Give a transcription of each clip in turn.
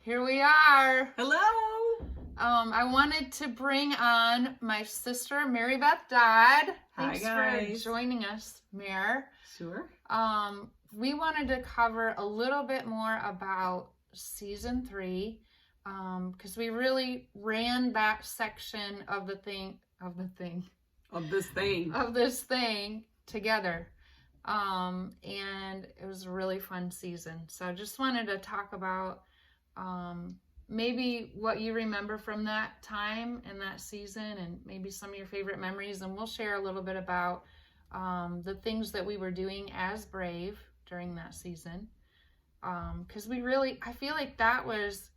Here we are. Hello. I wanted to bring on my sister, Maribeth Dodd. Thanks for joining us, Mar. Sure. We wanted to cover a little bit more about season 3, because we really ran that section of this thing together. And it was a really fun season. So I just wanted to talk about maybe what you remember from that time and that season, and maybe some of your favorite memories. And we'll share a little bit about the things that we were doing as Brave during that season. Because I feel like that was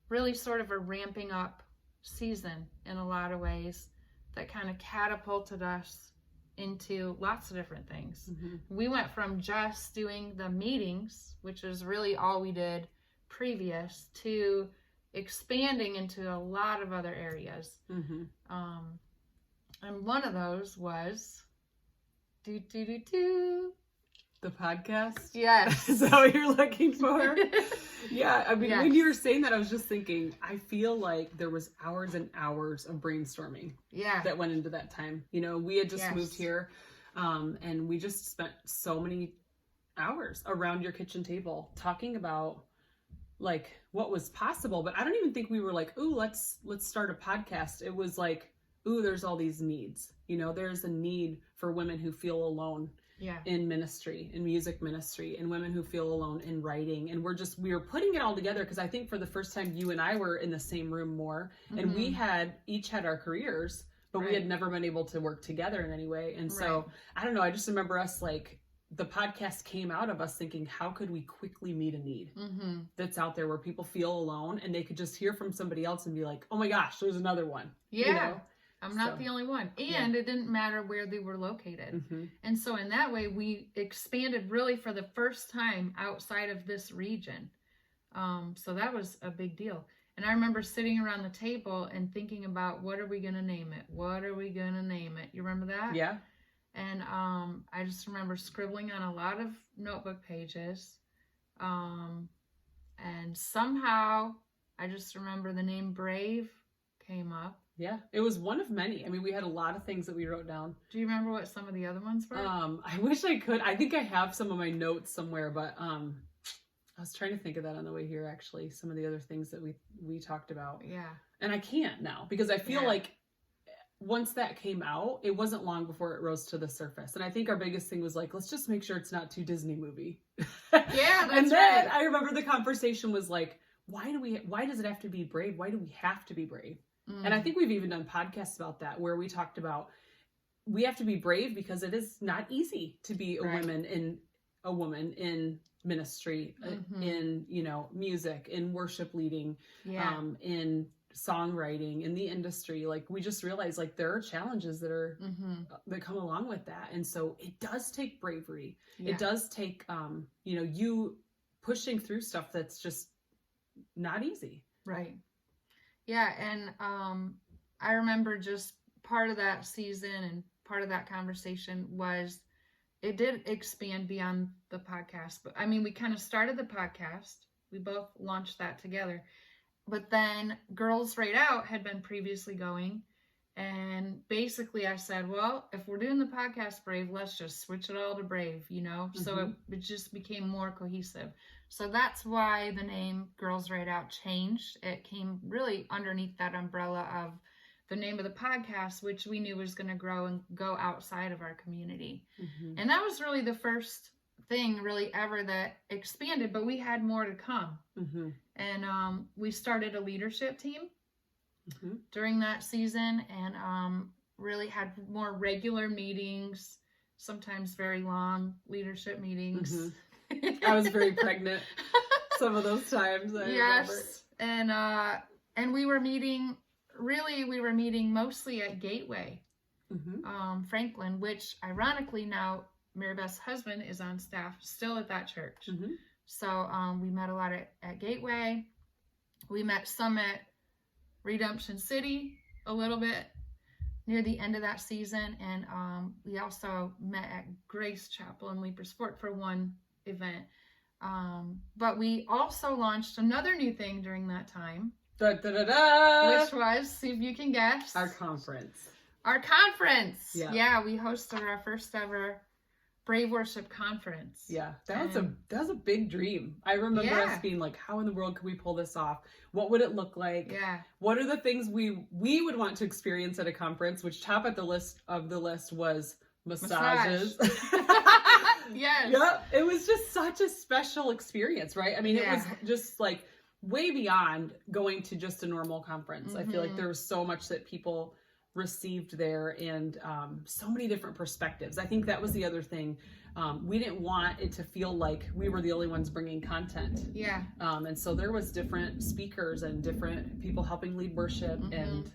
really sort of a ramping up season in a lot of ways that kind of catapulted us into lots of different things. Mm-hmm. We went from just doing the meetings, which is really all we did previous, to expanding into a lot of other areas. Mm-hmm. And one of those was the podcast. Yes. Is that what you're looking for? Yeah, I mean, when you were saying that, I was just thinking, I feel like there was hours and hours of brainstorming that went into that time. You know, we had just moved here, and we just spent so many hours around your kitchen table talking about like what was possible. But I don't even think we were like, ooh, let's start a podcast. It was like, ooh, there's all these needs. You know, there's a need for women who feel alone in ministry, in music ministry, and women who feel alone in writing. And we were putting it all together because I think for the first time you and I were in the same room more, and we each had our careers, but we had never been able to work together in any way. And so I don't know, I just remember us like, the podcast came out of us thinking, how could we quickly meet a need that's out there where people feel alone and they could just hear from somebody else and be like, oh my gosh, there's another one. Yeah. You know? I'm not the only one. And it didn't matter where they were located. Mm-hmm. And so in that way, we expanded really for the first time outside of this region. So that was a big deal. And I remember sitting around the table and thinking about, what are we going to name it? What are we going to name it? You remember that? Yeah. And I just remember scribbling on a lot of notebook pages. And somehow I just remember the name Brave came up. Yeah, it was one of many. I mean, we had a lot of things that we wrote down. Do you remember what some of the other ones were? I wish I could. I think I have some of my notes somewhere, but I was trying to think of that on the way here, actually. Some of the other things that we talked about. Yeah. And I can't now because I feel like once that came out, it wasn't long before it rose to the surface. And I think our biggest thing was like, let's just make sure it's not too Disney movie. Yeah, that's And then I remember the conversation was like, why does it have to be brave? Why do we have to be brave? And I think we've even done podcasts about that where we talked about we have to be brave because it is not easy to be a woman in ministry, in, you know, music, in worship leading, in songwriting, in the industry. Like we just realized like there are challenges that are that come along with that. And so it does take bravery. Yeah. It does take you know, you pushing through stuff that's just not easy. Right. Yeah, and I remember just part of that season and part of that conversation was it did expand beyond the podcast. But I mean, we kind of started the podcast. We both launched that together. But then Girls Right Out had been previously going. And basically I said, well, if we're doing the podcast Brave, let's just switch it all to Brave, you know? Mm-hmm. So it just became more cohesive. So that's why the name Girls Right Out changed. It came really underneath that umbrella of the name of the podcast, which we knew was going to grow and go outside of our community. Mm-hmm. And that was really the first thing really ever that expanded, but we had more to come. Mm-hmm. And we started a leadership team during that season and really had more regular meetings, sometimes very long leadership meetings. Mm-hmm. I was very pregnant some of those times. I remember. And we were meeting mostly at Gateway, Franklin, which ironically now Maribeth's husband is on staff still at that church. Mm-hmm. So we met a lot at Gateway. We met some at Redemption City a little bit near the end of that season. And we also met at Grace Chapel in Leaper's Fort for one event. But we also launched another new thing during that time. Da, da, da, da. Which was, see if you can guess. Our conference. Yeah, we hosted our first ever Brave Worship Conference. Yeah, that was a big dream. I remember us being like, how in the world could we pull this off? What would it look like? Yeah. What are the things we would want to experience at a conference? Which top of the list was massages. Yes. Yeah, it was just such a special experience, right? I mean, it was just like way beyond going to just a normal conference. I feel like there was so much that people received there, and so many different perspectives. I think that was the other thing. We didn't want it to feel like we were the only ones bringing content. Yeah. And so there was different speakers and different people helping lead worship and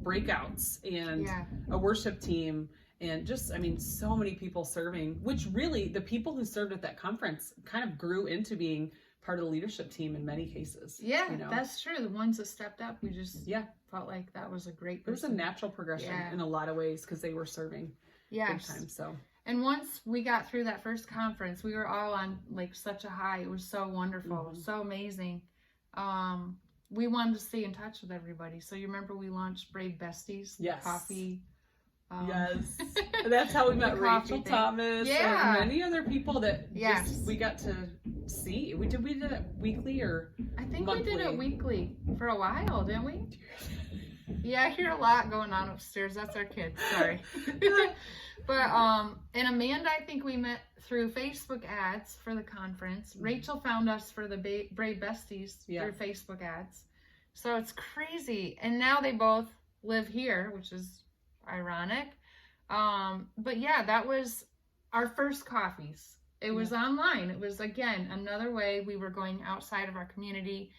breakouts and a worship team. And just, I mean, so many people serving, which really the people who served at that conference kind of grew into being part of the leadership team in many cases. Yeah, that's true. The ones that stepped up, we just felt like that was a great person. It was a natural progression in a lot of ways because they were serving big time. So. And once we got through that first conference, we were all on like such a high. It was so wonderful, so amazing. We wanted to stay in touch with everybody. So you remember we launched Brave Besties, coffee. Yes, that's how we met Rachel Thomas and many other people that we got to see. We did it weekly or I think monthly? We did it weekly for a while, didn't we? Yeah, I hear a lot going on upstairs. That's our kids. Sorry. But and Amanda, I think we met through Facebook ads for the conference. Rachel found us for the Brave Besties through Facebook ads. So it's crazy. And now they both live here, which is ironic. But yeah, that was our first coffees. It was online. It was, again, another way we were going outside of our community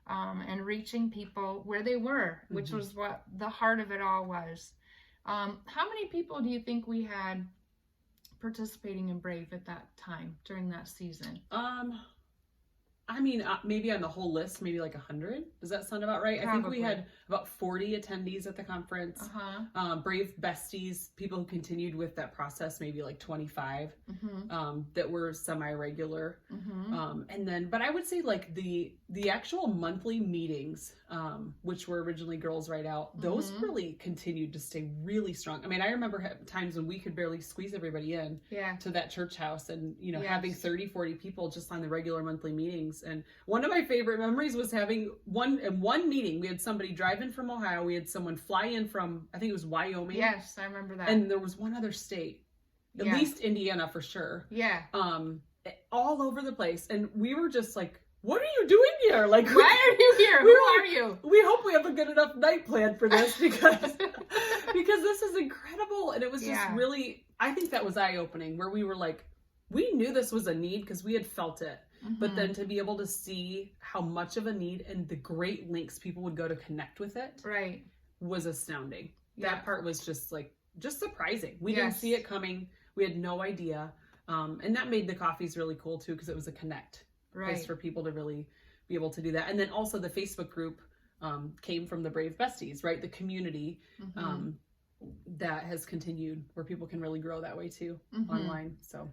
and reaching people where they were, which was what the heart of it all was. How many people do you think we had participating in Brave at that time during that season? I mean, maybe on the whole list, maybe like 100. Does that sound about right? Probably. I think we had about 40 attendees at the conference. Brave Besties, people who continued with that process, maybe like 25 that were semi-regular. And then, but I would say like the actual monthly meetings, which were originally Girls Ride Out, those really continued to stay really strong. I mean, I remember times when we could barely squeeze everybody in to that church house and, having 30, 40 people just on the regular monthly meetings. And one of my favorite memories was having one meeting. We had somebody drive in from Ohio. We had someone fly in from, I think it was Wyoming. Yes, I remember that. And there was one other state, at least Indiana for sure. Yeah. All over the place. And we were just like, what are you doing here? Like, why are you here? Who are you? We hope we have a good enough night plan for this because this is incredible. And it was just really, I think that was eye-opening where we were like, we knew this was a need because we had felt it. But then to be able to see how much of a need and the great lengths people would go to connect with it was astounding. That part was just surprising. We didn't see it coming. We had no idea. And that made the coffees really cool too because it was a connect place for people to really be able to do that. And then also the Facebook group came from the Brave Besties, right? The community that has continued where people can really grow that way too online. So.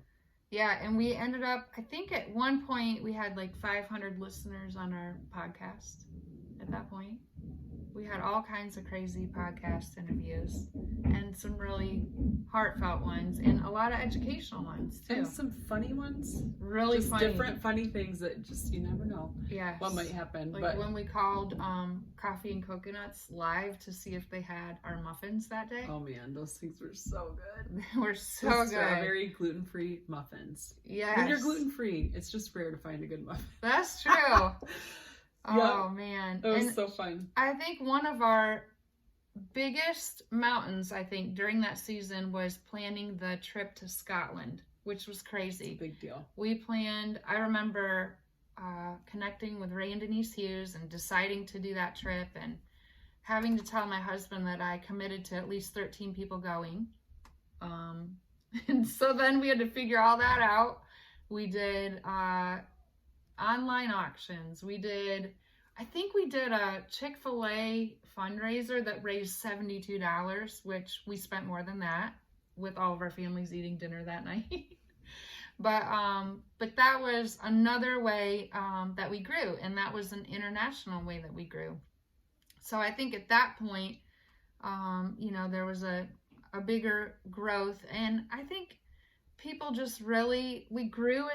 Yeah, and we ended up, I think at one point we had like 500 listeners on our podcast at that point. We had all kinds of crazy podcast interviews and some really heartfelt ones and a lot of educational ones too. And some funny ones. Really just funny. Different funny things that just, you never know what might happen. Like when we called Coffee and Coconuts live to see if they had our muffins that day. Oh man, those things were so good. They were so good. Strawberry gluten-free muffins. Yes. When you're gluten-free, it's just rare to find a good muffin. That's true. Oh man. It was so fun. I think one of our biggest mountains, during that season was planning the trip to Scotland, which was crazy. It's a big deal. We planned, I remember connecting with Ray and Denise Hughes and deciding to do that trip and having to tell my husband that I committed to at least 13 people going. And so then we had to figure all that out. We did online auctions. I think we did a Chick-fil-A fundraiser that raised $72, which we spent more than that with all of our families eating dinner that night. But that was another way that we grew, and that was an international way that we grew. So I think at that point, there was a bigger growth, and I think people just really, we grew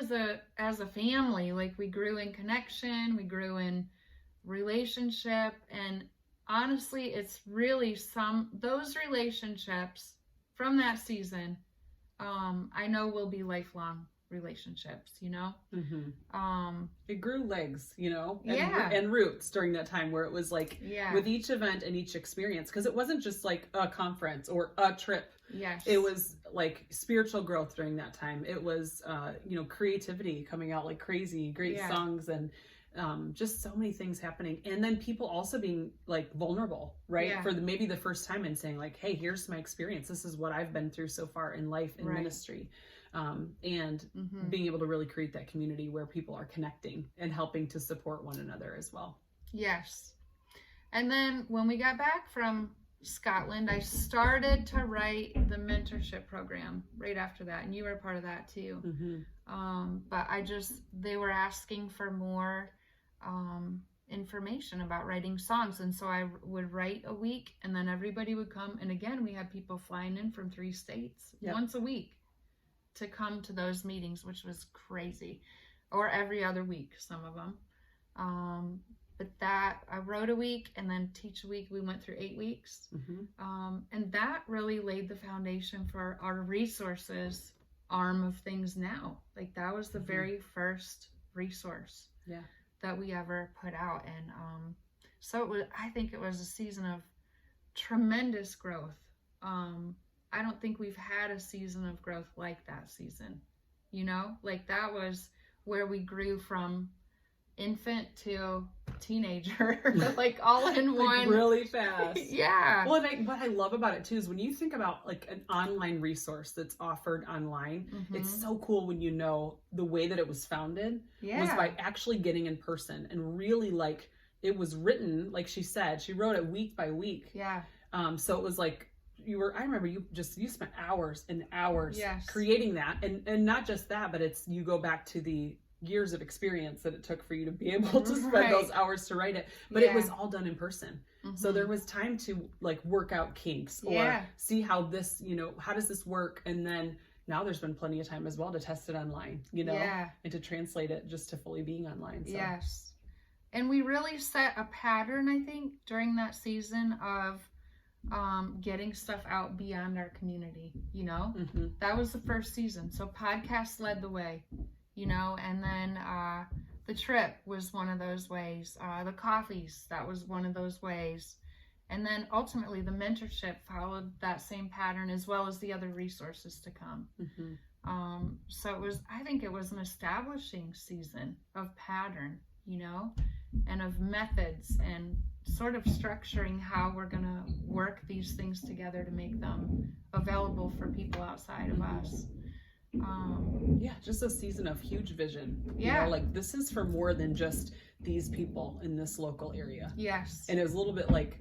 as a family. Like, we grew in connection, we grew in relationship, and honestly, it's really those relationships from that season, I know will be lifelong relationships, it grew legs, and and roots during that time, where it was like, with each event and each experience, because it wasn't just like a conference or a trip. Yes, it was like spiritual growth during that time. It was creativity coming out like crazy, great songs, and just so many things happening. And then people also being like vulnerable, right? For maybe the first time, and saying like, hey, here's my experience. This is what I've been through so far in life, in ministry. And being able to really create that community where people are connecting and helping to support one another as well. Yes. And then when we got back from Scotland, I started to write the mentorship program right after that. And you were a part of that too. But they were asking for more information about writing songs. And so I would write a week, and then everybody would come. And again, we had people flying in from 3 states once a week to come to those meetings, which was crazy. Or every other week, some of them. But that, I wrote a week, and then teach a week. We went through 8 weeks. And that really laid the foundation for our resources arm of things now. Like, that was the very first resource that we ever put out. And so I think it was a season of tremendous growth. I don't think we've had a season of growth like that season. Like, that was where we grew from infant to teenager, like all in one, really fast. Well, what I love about it too is when you think about like an online resource that's offered online, it's so cool when the way that it was founded was by actually getting in person, and really, like, it was written, like she said, she wrote it week by week. So it was like, I remember you spent hours and hours creating that, and not just that, but you go back to the years of experience that it took for you to be able to spend those hours to write it, but it was all done in person. So there was time to like work out kinks, or see how this, how does this work? And then now there's been plenty of time as well to test it online, and to translate it just to fully being online. So. Yes. And we really set a pattern, I think, during that season of getting stuff out beyond our community, that was the first season. So podcasts led the way. And then the trip was one of those ways. The coffees, that was one of those ways. And then ultimately the mentorship followed that same pattern, as well as the other resources to come. So I think it was an establishing season of pattern, and of methods, and sort of structuring how we're going to work these things together to make them available for people outside of us. Just a season of huge vision. Like, this is for more than just these people in this local area. Yes. And it was a little bit like,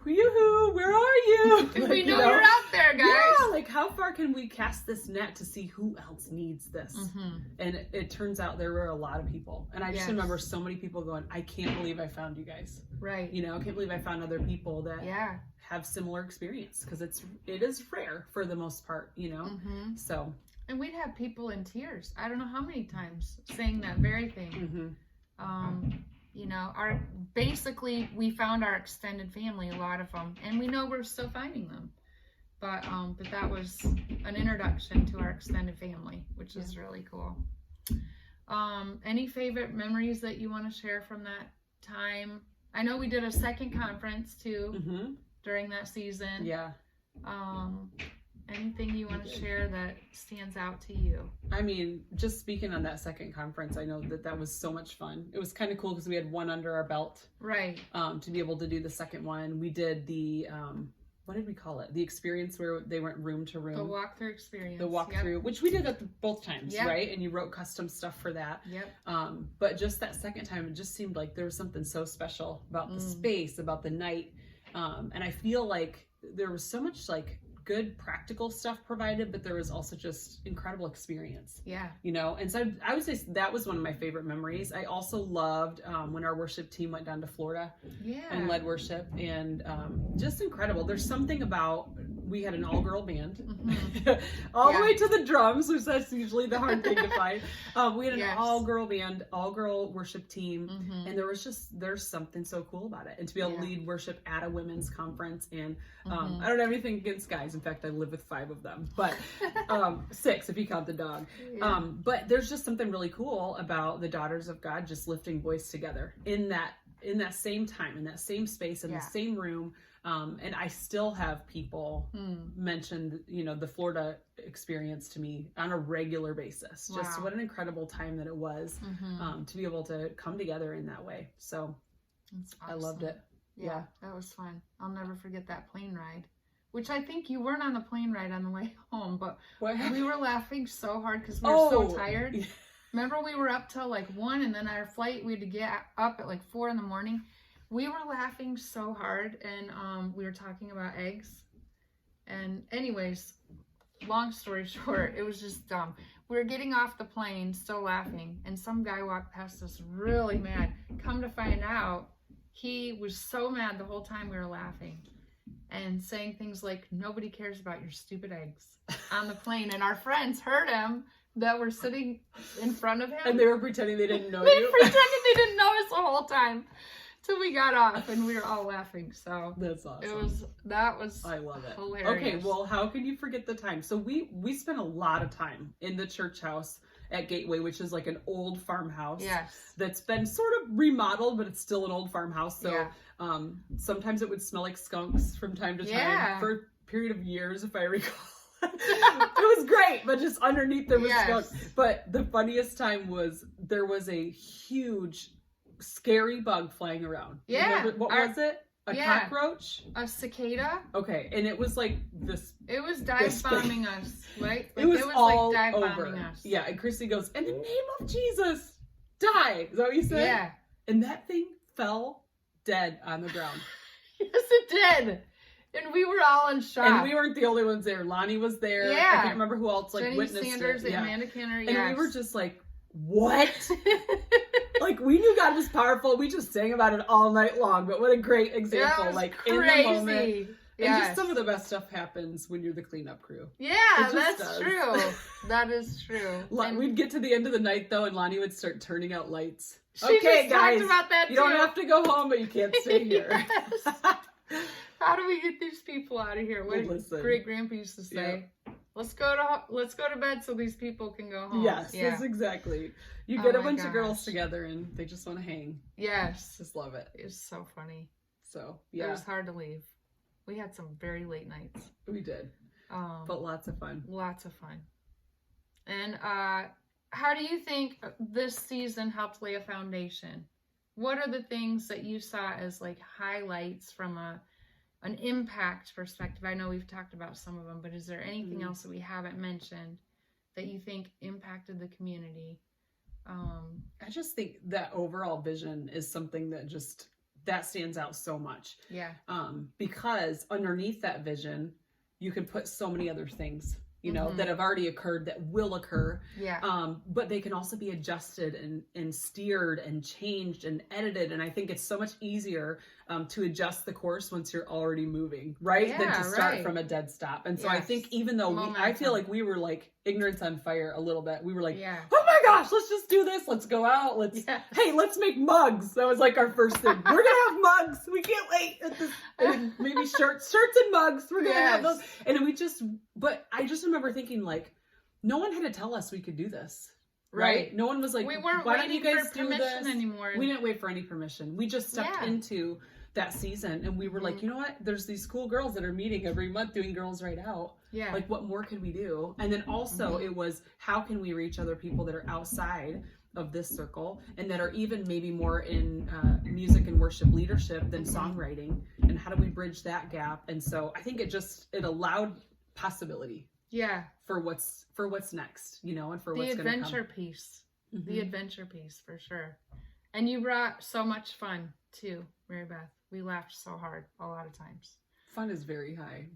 yoo-hoo, where are you? Like, we know you're out there, guys. Yeah, like, how far can we cast this net to see who else needs this? And it turns out there were a lot of people. And I just remember so many people going, I can't believe I found you guys. Right. I can't believe I found other people that have similar experience, because it is rare for the most part, So. And we'd have people in tears, I don't know how many times, saying that very thing. Basically, we found our extended family, a lot of them, and we know we're still finding them. But that was an introduction to our extended family, which is really cool. Any favorite memories that you want to share from that time? I know we did a second conference too during that season. Anything you want to share that stands out to you? I mean, just speaking on that second conference, I know that was so much fun. It was kind of cool because we had one under our belt. Right. To be able to do the second one. We did the, what did we call it? The experience where they went room to room. The walkthrough experience. The walkthrough, which we did at both times, right? And you wrote custom stuff for that. But just that second time, it just seemed like there was something so special about the space, about the night. And I feel like there was so much like good practical stuff provided, but there was also just incredible experience. Yeah. You know, and so I would say that was one of my favorite memories. I also loved when our worship team went down to Florida and led worship, and just incredible. There's something about, we had an all-girl band, all the way to the drums, which that's usually the hard thing to find. We had an all-girl band, all-girl worship team, and there's something so cool about it. And to be able to lead worship at a women's conference, and I don't have anything against guys. In fact, I live with 5 of them, but 6 if you count the dog. But there's just something really cool about the daughters of God just lifting voice together in that same time, in that same space, in the same room. And I still have people mention, you know, the Florida experience to me on a regular basis. Just what an incredible time that it was to be able to come together in that way. So awesome. I loved it. Yeah, that was fun. I'll never forget that plane ride, which I think you weren't on the plane ride on the way home, but we were laughing so hard because we were so tired. Yeah. Remember, we were up till like 1, and then our flight, we had to get up at like 4 in the morning. We were laughing so hard, and we were talking about eggs. And anyways, long story short, it was just dumb. We were getting off the plane, still laughing, and some guy walked past us really mad. Come to find out, he was so mad the whole time we were laughing and saying things like, nobody cares about your stupid eggs on the plane. And our friends heard him that were sitting in front of him. And they were pretending they didn't know you. They pretended they didn't know us the whole time. So we got off and we were all laughing. So that's awesome. That was I love it. Hilarious. Okay, well, how can you forget the time? So we spent a lot of time in the church house at Gateway, which is like an old farmhouse. Yes. That's been sort of remodeled, but it's still an old farmhouse. So sometimes it would smell like skunks from time to time for a period of years, if I recall. It was great, but just underneath there was skunks. But the funniest time was there was a huge scary bug flying around. Yeah. What was it? A cockroach? A cicada? Okay, and it was like this. It was dive bombing us, right? Like, it was all like dive over. Bombing us. Yeah, and Krissy goes, "In the name of Jesus, die!" Is that what you said? Yeah. And that thing fell dead on the ground. Yes, it did. And we were all in shock. And we weren't the only ones there. Lonnie was there. Yeah. I can't remember who else Jenny witnessed Sanders it. and Amanda Kenner. And we were just like, what? Like, we knew God was powerful. We just sang about it all night long. But what a great example. Like, crazy. in the moment. And just some of the best stuff happens when you're the cleanup crew. Yeah, that's true. That is true. We'd get to the end of the night, though, and Lonnie would start turning out lights. She just guys, talked about that you don't have to go home, but you can't stay here. How do we get these people out of here? What did great grandpa used to say? Yeah. Let's go to bed so these people can go home. Yes, that's exactly. You get a bunch of girls together and they just want to hang. Yes. Just love it. It's so funny. So, It was hard to leave. We had some very late nights. We did. But lots of fun. Lots of fun. And how do you think this season helped lay a foundation? What are the things that you saw as like highlights from an impact perspective? I know we've talked about some of them, but is there anything else that we haven't mentioned that you think impacted the community? I just think that overall vision is something that stands out so much. Yeah. Because underneath that vision, you can put so many other things, you know, that have already occurred, that will occur. Yeah. But they can also be adjusted and steered and changed and edited. And I think it's so much easier to adjust the course once you're already moving, right? Yeah, than to start from a dead stop. And so I think even though I feel like we were like ignorance on fire a little bit. We were like, oh my gosh, let's just do this. Let's go out. Hey, let's make mugs. That was like our first thing. We're going to have mugs. We can't wait. And maybe shirts and mugs. We're going to have those. And but I just remember thinking like, no one had to tell us we could do this. Right? No one was like, we weren't why don't waiting you guys for permission anymore. We didn't wait for any permission. We just stepped into that season and we were like, you know what? There's these cool girls that are meeting every month doing Girls Right Out. Yeah. Like, what more could we do? And then also it was, how can we reach other people that are outside of this circle and that are even maybe more in music and worship leadership than songwriting? And how do we bridge that gap? And so I think it allowed possibility. Yeah. For what's next, you know, and for what's going to come. The adventure piece. The adventure piece, for sure. And you brought so much fun, too, Maribeth. We laughed so hard a lot of times. Fun is very high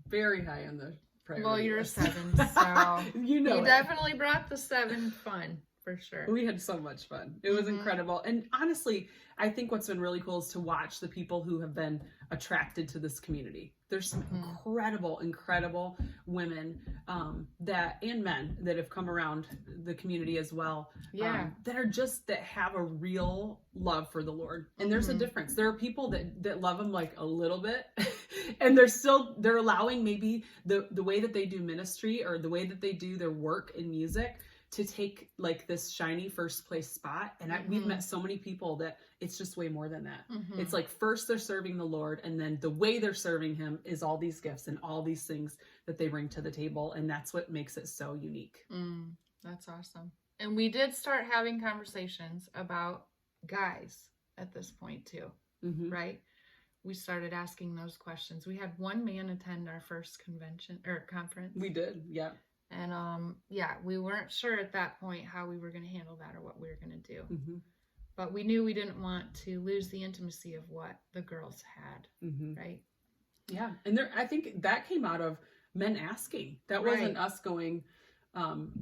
on the priority. Well, you're 7, so you definitely brought the 7 fun. For sure. We had so much fun. It was incredible. And honestly, I think what's been really cool is to watch the people who have been attracted to this community. There's some incredible women and men that have come around the community as well. That have a real love for the Lord. And there's a difference. There are people that love him like a little bit and they're allowing maybe the way that they do ministry or the way that they do their work in music to take like this shiny first place spot. And we've met so many people that it's just way more than that. It's like first they're serving the Lord, and then the way they're serving him is all these gifts and all these things that they bring to the table. And that's what makes it so unique. That's awesome. And we did start having conversations about guys at this point too, right? We started asking those questions. We had one man attend our first conference. We did, yeah. And we weren't sure at that point how we were going to handle that or what we were going to do. But we knew we didn't want to lose the intimacy of what the girls had, right? Yeah. And I think that came out of men asking. That wasn't us going,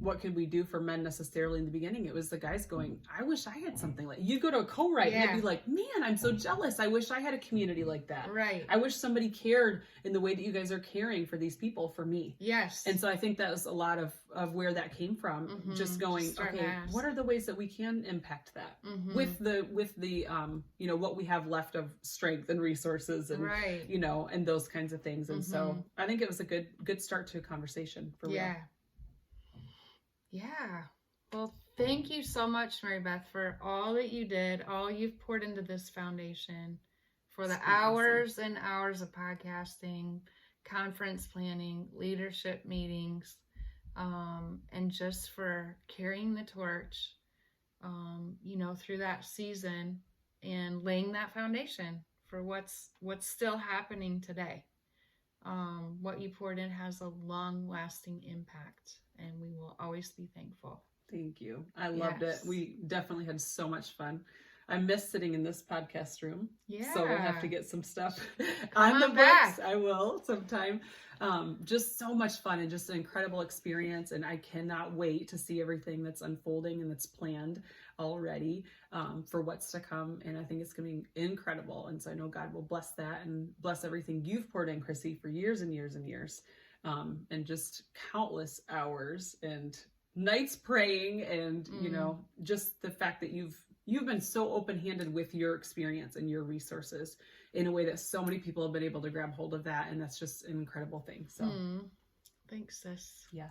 what could we do for men necessarily in the beginning? It was the guys going, I wish I had something like you go to a co-write and you'd be like, man, I'm so jealous. I wish I had a community like that. Right. I wish somebody cared in the way that you guys are caring for these people for me. Yes. And so I think that was a lot of where that came from. Just going, okay, what are the ways that we can impact that with the what we have left of strength and resources and, and those kinds of things. And so I think it was a good start to a conversation for real. Yeah. Well, thank you so much, Maribeth, for all that you did, all you've poured into this foundation, for the hours and hours of podcasting, conference planning, leadership meetings, and just for carrying the torch, through that season and laying that foundation for what's still happening today. What you poured in has a long-lasting impact, and we will always be thankful. Thank you. I loved it. We definitely had so much fun. I miss sitting in this podcast room. Yeah. So we'll have to get some stuff on the books. I will sometime. Just so much fun and just an incredible experience. And I cannot wait to see everything that's unfolding and that's planned already for what's to come. And I think it's going to be incredible. And so I know God will bless that and bless everything you've poured in, Krissy, for years and years and years. And just countless hours and nights praying and, just the fact that you've been so open-handed with your experience and your resources in a way that so many people have been able to grab hold of that. And that's just an incredible thing. So thanks, sis. Yeah.